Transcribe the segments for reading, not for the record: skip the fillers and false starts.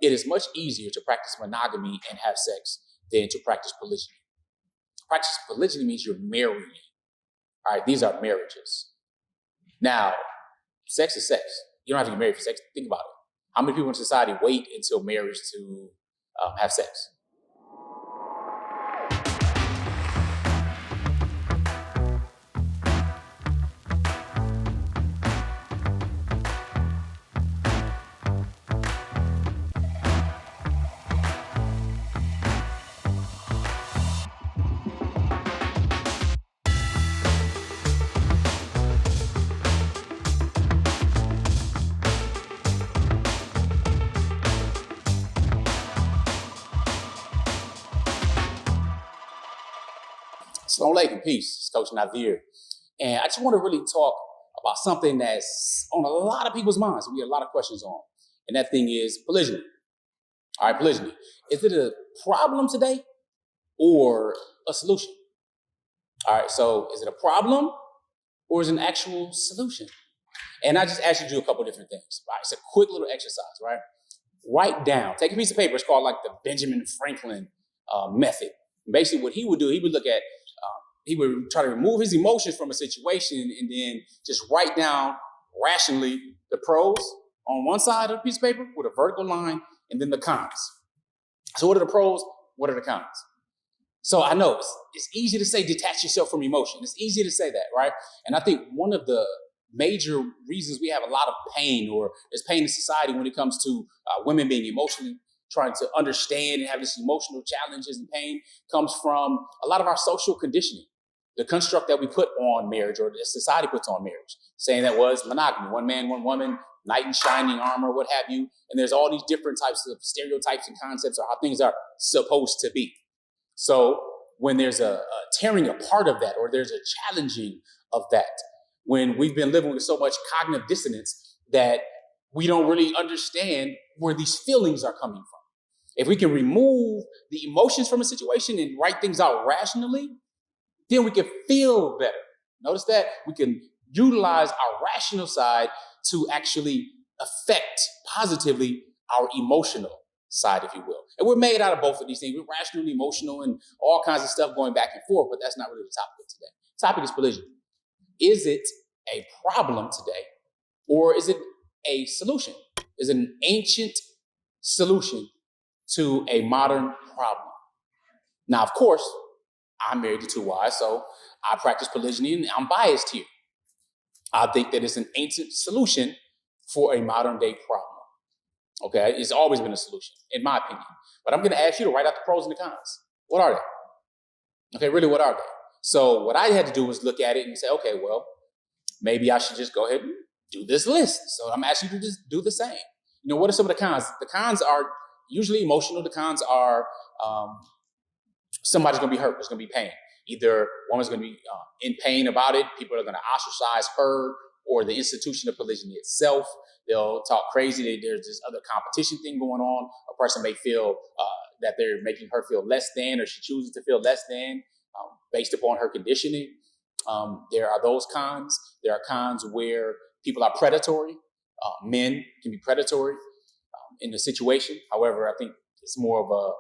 It is much easier to practice monogamy and have sex than to practice polygyny. Practice polygyny means you're marrying. All right, these are marriages. Now, sex is sex. You don't have to get married for sex. Think about it. How many people in society wait until marriage to have sex? Assalamu alaikum, peace. It's Coach Nazir. And I just want to really talk about something that's on a lot of people's minds. We get a lot of questions on. And that thing is polygyny. All right, polygyny. Is it a problem today or a solution? All right, so is it a problem or is it an actual solution? And I just asked you to do a couple different things. Right? It's a quick little exercise, right? Write down, take a piece of paper. It's called like the Benjamin Franklin method. Basically, what he would do, he would look at he would try to remove his emotions from a situation and then just write down rationally the pros on one side of the piece of paper with a vertical line and then the cons. So what are the pros? What are the cons? So I know it's easy to say detach yourself from emotion. It's easy to say that, right? And I think one of the major reasons we have a lot of pain or there's pain in society when it comes to women being emotionally trying to understand and have this emotional challenges and pain comes from a lot of our social conditioning. The construct that we put on marriage or the society puts on marriage, saying that was monogamy, one man, one woman, knight in shining armor, what have you. And there's all these different types of stereotypes and concepts of how things are supposed to be. So when there's a tearing apart of that or there's a challenging of that, when we've been living with so much cognitive dissonance that we don't really understand where these feelings are coming from. If we can remove the emotions from a situation and write things out rationally, then we can feel better. Notice that we can utilize our rational side to actually affect positively our emotional side, if you will. And we're made out of both of these things. We're rational and emotional and all kinds of stuff going back and forth, but that's not really the topic of today. The topic is polygyny. Is it a problem today or is it a solution? Is it an ancient solution to a modern problem? Now, of course, I'm married to 2 wives, so I practice polygyny and I'm biased here. I think that it's an ancient solution for a modern day problem. Okay, it's always been a solution, in my opinion. But I'm going to ask you to write out the pros and the cons. What are they? Okay, really, what are they? So what I had to do was look at it and say, okay, well, maybe I should just go ahead and do this list. So I'm asking you to just do the same. You know, what are some of the cons? The cons are usually emotional. The cons are somebody's going to be hurt. There's going to be pain. Either woman's going to be in pain about it. People are going to ostracize her or the institution of polygyny itself. They'll talk crazy. There's this other competition thing going on. A person may feel that they're making her feel less than or she chooses to feel less than based upon her conditioning. There are those cons. There are cons where people are predatory. Men can be predatory in the situation. However, I think it's more of a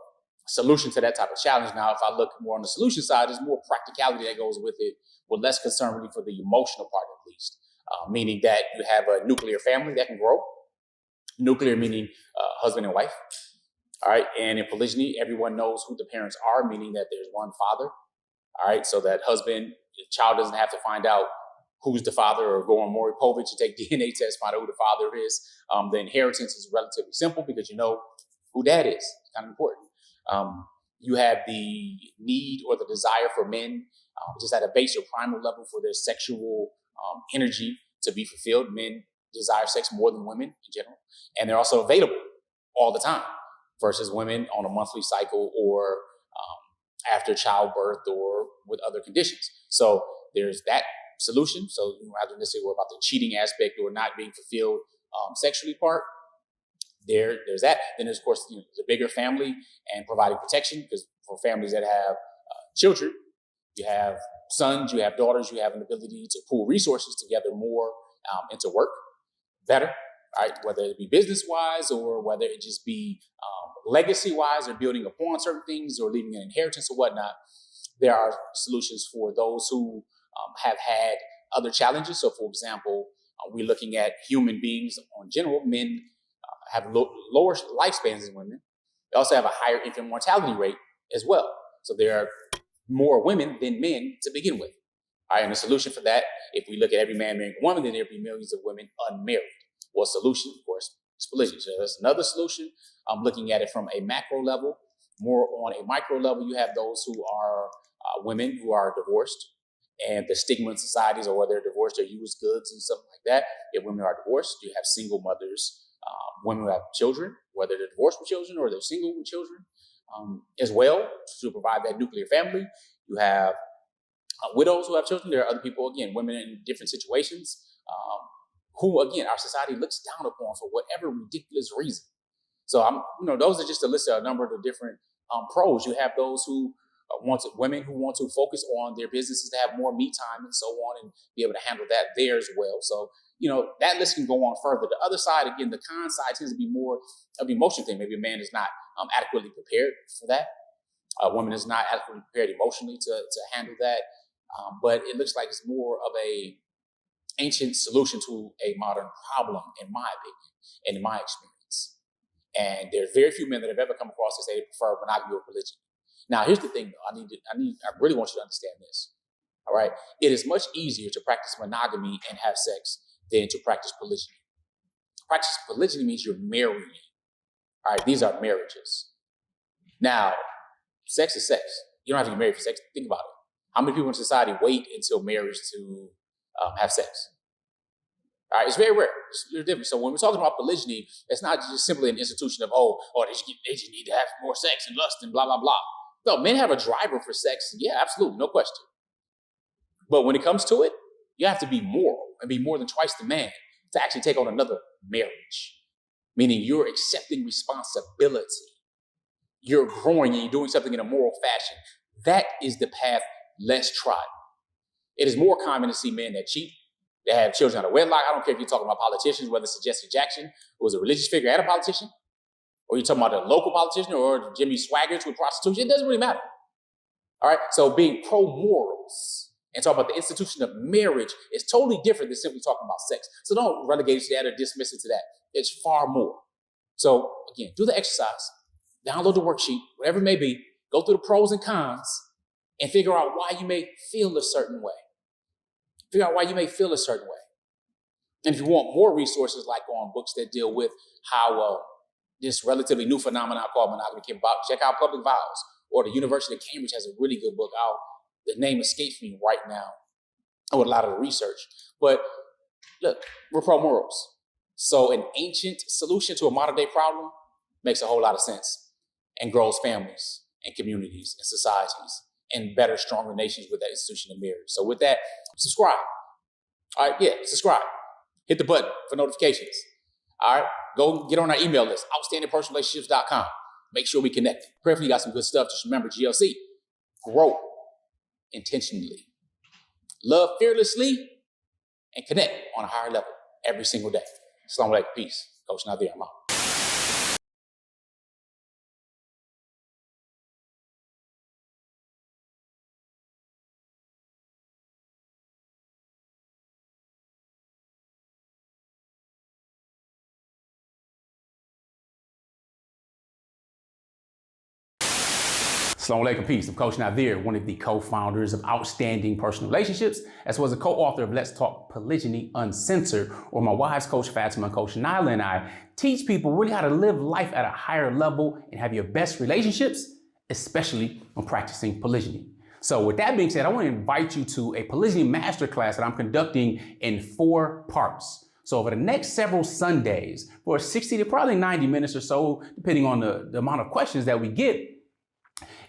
solution to that type of challenge. Now, if I look more on the solution side, there's more practicality that goes with it. We're less concerned really for the emotional part, at least, meaning that you have a nuclear family that can grow. Nuclear meaning husband and wife. All right. And in polygyny, everyone knows who the parents are, meaning that there's one father. All right. So that the child doesn't have to find out who's the father or go on Maury Povich and take DNA tests, find out who the father is. The inheritance is relatively simple because you know who dad is. It's kind of important. You have the need or the desire for men just at a base or primal level for their sexual energy to be fulfilled. Men desire sex more than women in general, and they're also available all the time versus women on a monthly cycle or after childbirth or with other conditions. So there's that solution. So rather than say we're about the cheating aspect or not being fulfilled sexually part, there's that. Then there's, of course, the bigger family and providing protection, because for families that have children, you have sons, you have daughters, you have an ability to pool resources together more and to work better. right? Whether it be business-wise or whether it just be legacy-wise or building upon certain things or leaving an inheritance or whatnot, there are solutions for those who have had other challenges. So, for example, we're looking at human beings on general. Men have lower lifespans than women. They also have a higher infant mortality rate as well. So there are more women than men to begin with. All right, and the solution for that, if we look at every man marrying a woman, then there'd be millions of women unmarried. Well, solution, of course, is polygyny. So there's another solution. I'm looking at it from a macro level. More on a micro level, you have those who are women who are divorced, and the stigma in societies, or whether they're divorced or used goods and something like that. If women are divorced, you have single mothers, women who have children, whether they're divorced with children or they're single with children, as well, to provide that nuclear family. You have widows who have children. There are other people, again, women in different situations, who, again, our society looks down upon for whatever ridiculous reason. So, those are just a list of a number of the different pros. You have those who women who want to focus on their businesses to have more me time and so on, and be able to handle that there as well. So, that list can go on further. The other side, again, the con side tends to be more of the emotional thing. Maybe a man is not adequately prepared for that. A woman is not adequately prepared emotionally to handle that. But it looks like it's more of a ancient solution to a modern problem, in my opinion, and in my experience. And there are very few men that have ever come across that say they prefer monogamy or polygyny. Now, here's the thing, though. I really want you to understand this. All right. It is much easier to practice monogamy and have sex than to practice polygyny. Practice polygyny means you're marrying. All right. These are marriages. Now, sex is sex. You don't have to get married for sex. Think about it. How many people in society wait until marriage to have sex? All right, it's very rare. It's different. So when we're talking about polygyny, it's not just simply an institution of, they just need to have more sex and lust and blah, blah, blah. No, men have a driver for sex. Yeah, absolutely, no question. But when it comes to it, you have to be moral and be more than twice the man to actually take on another marriage, meaning you're accepting responsibility. You're growing and you're doing something in a moral fashion. That is the path less trodden. It is more common to see men that cheat, that have children out of wedlock. I don't care if you're talking about politicians, whether it's Jesse Jackson, who was a religious figure and a politician, or you're talking about a local politician or Jimmy Swaggart with prostitution. It doesn't really matter. All right. So being pro-morals and talking about the institution of marriage is totally different than simply talking about sex. So don't relegate it to that or dismiss it to that. It's far more. So again, do the exercise, download the worksheet, whatever it may be, go through the pros and cons, and figure out why you may feel a certain way. Figure out why you may feel a certain way. And if you want more resources, like on books that deal with how this relatively new phenomenon called monogamy came about, check out Public Vows, or the University of Cambridge has a really good book out. The name escapes me right now with a lot of the research. But look, we're pro-morals. So an ancient solution to a modern day problem makes a whole lot of sense and grows families and communities and societies and better, stronger nations with that institution of marriage. So with that, subscribe. All right, subscribe. Hit the button for notifications. All right, go get on our email list, outstandingpersonalrelationships.com. Make sure we connect. Prayerfully, you got some good stuff. Just remember, GLC, grow intentionally, love fearlessly, and connect on a higher level every single day. Assalamu alaikum. Peace. Coach Nazir, I'm out. Assalamu alaikum, peace. I'm Coach Nazir, one of the co-founders of Outstanding Personal Relationships, as well as a co-author of Let's Talk Polygyny Uncensored, where my wives, Coach Fatimah and Coach Nyla, and I teach people really how to live life at a higher level and have your best relationships, especially when practicing polygyny. So with that being said, I want to invite you to a polygyny masterclass that I'm conducting in 4 parts. So over the next several Sundays, for 60 to probably 90 minutes or so, depending on the amount of questions that we get,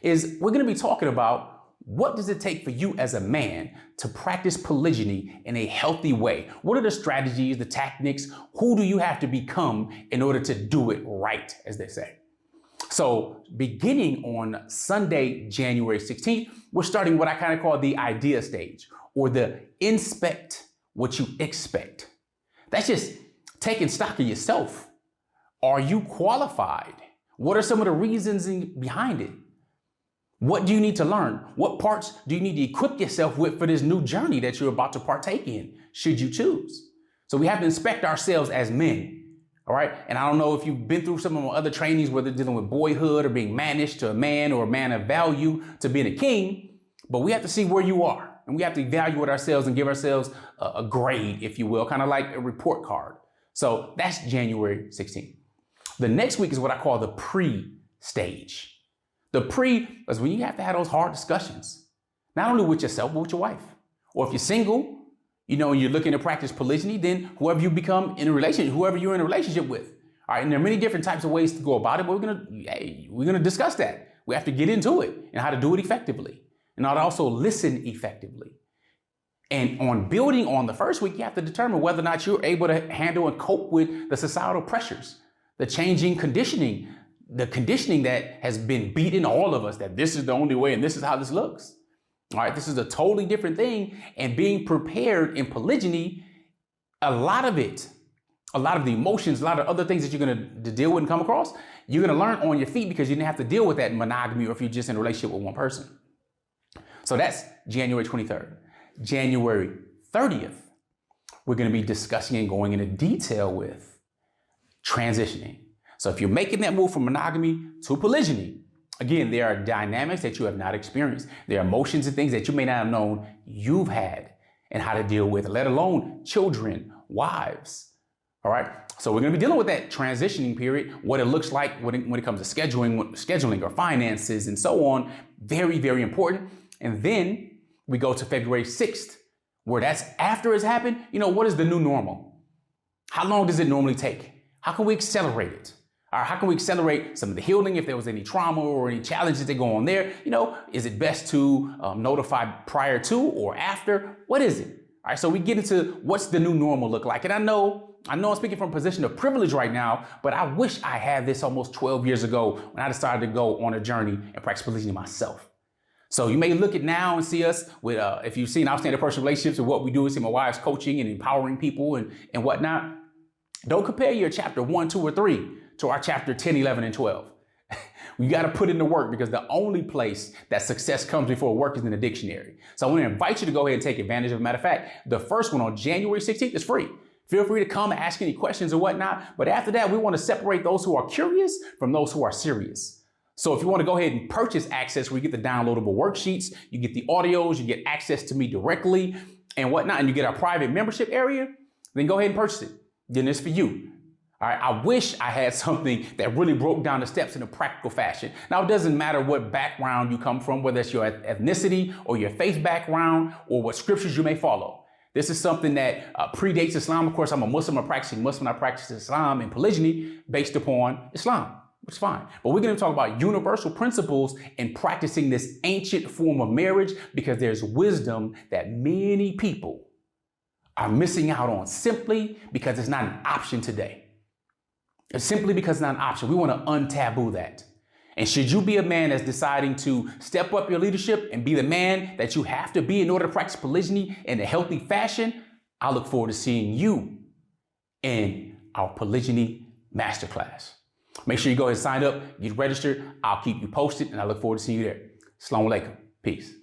we're going to be talking about what does it take for you as a man to practice polygyny in a healthy way? What are the strategies, the tactics? Who do you have to become in order to do it right, as they say? So beginning on Sunday, January 16th, we're starting what I kind of call the idea stage, or the inspect what you expect. That's just taking stock of yourself. Are you qualified? What are some of the reasons behind it? What do you need to learn? What parts do you need to equip yourself with for this new journey that you're about to partake in, should you choose? So we have to inspect ourselves as men, all right? And I don't know if you've been through some of my other trainings, whether dealing with boyhood or being managed to a man or a man of value to being a king, but we have to see where you are. And we have to evaluate ourselves and give ourselves a grade, if you will, kind of like a report card. So that's January 16th. The next week is what I call the pre-stage. The pre is when you have to have those hard discussions, not only with yourself, but with your wife. Or if you're single, you know, and you're looking to practice polygyny, then whoever you become in a relationship, whoever you're in a relationship with. All right. And there are many different types of ways to go about it, but we're going to discuss that. We have to get into it and how to do it effectively and how to also listen effectively. And on building on the first week, you have to determine whether or not you're able to handle and cope with the societal pressures, the changing conditioning, the conditioning that has been beaten all of us, that this is the only way and this is how this looks. All right, this is a totally different thing. And being prepared in polygyny, a lot of the emotions, a lot of other things that you're going to deal with and come across, you're going to learn on your feet because you didn't have to deal with that in monogamy or if you're just in a relationship with one person. So that's January 23rd. January 30th, we're going to be discussing and going into detail with transitioning. So if you're making that move from monogamy to polygyny, again, there are dynamics that you have not experienced. There are emotions and things that you may not have known you've had and how to deal with, let alone children, wives. All right. So we're going to be dealing with that transitioning period, what it looks like when it comes to scheduling or finances and so on. Very, very important. And then we go to February 6th, where that's after it's happened. You know, what is the new normal? How long does it normally take? How can we accelerate it? Or how can we accelerate some of the healing if there was any trauma or any challenges that go on there? You know, is it best to notify prior to or after? What is it? All right, so we get into what's the new normal look like. And I know I'm speaking from a position of privilege right now, but I wish I had this almost 12 years ago when I decided to go on a journey and practice polygyny myself. So you may look at now and see us with, if you've seen outstanding personal relationships and what we do, see my wife's coaching and empowering people and whatnot. Don't compare your chapter 1, 2, or 3 to our chapter 10, 11, and 12. We got to put in the work because the only place that success comes before work is in the dictionary. So I want to invite you to go ahead and take advantage of it. Matter of fact, the first one on January 16th is free. Feel free to come and ask any questions or whatnot. But after that, we want to separate those who are curious from those who are serious. So if you want to go ahead and purchase access where you get the downloadable worksheets, you get the audios, you get access to me directly and whatnot, and you get our private membership area, then go ahead and purchase it. Then it's for you. All right. I wish I had something that really broke down the steps in a practical fashion. Now, it doesn't matter what background you come from, whether it's your ethnicity or your faith background or what scriptures you may follow. This is something that predates Islam. Of course, I'm a Muslim, a practicing Muslim. I practice Islam and polygyny based upon Islam, which is fine. But we're going to talk about universal principles in practicing this ancient form of marriage because there's wisdom that many people are missing out on simply because it's not an option today. It's simply because it's not an option. We want to untaboo that. And should you be a man that's deciding to step up your leadership and be the man that you have to be in order to practice polygyny in a healthy fashion, I look forward to seeing you in our polygyny masterclass. Make sure you go ahead and sign up, get registered. I'll keep you posted, and I look forward to seeing you there. Assalamu alaikum. Peace.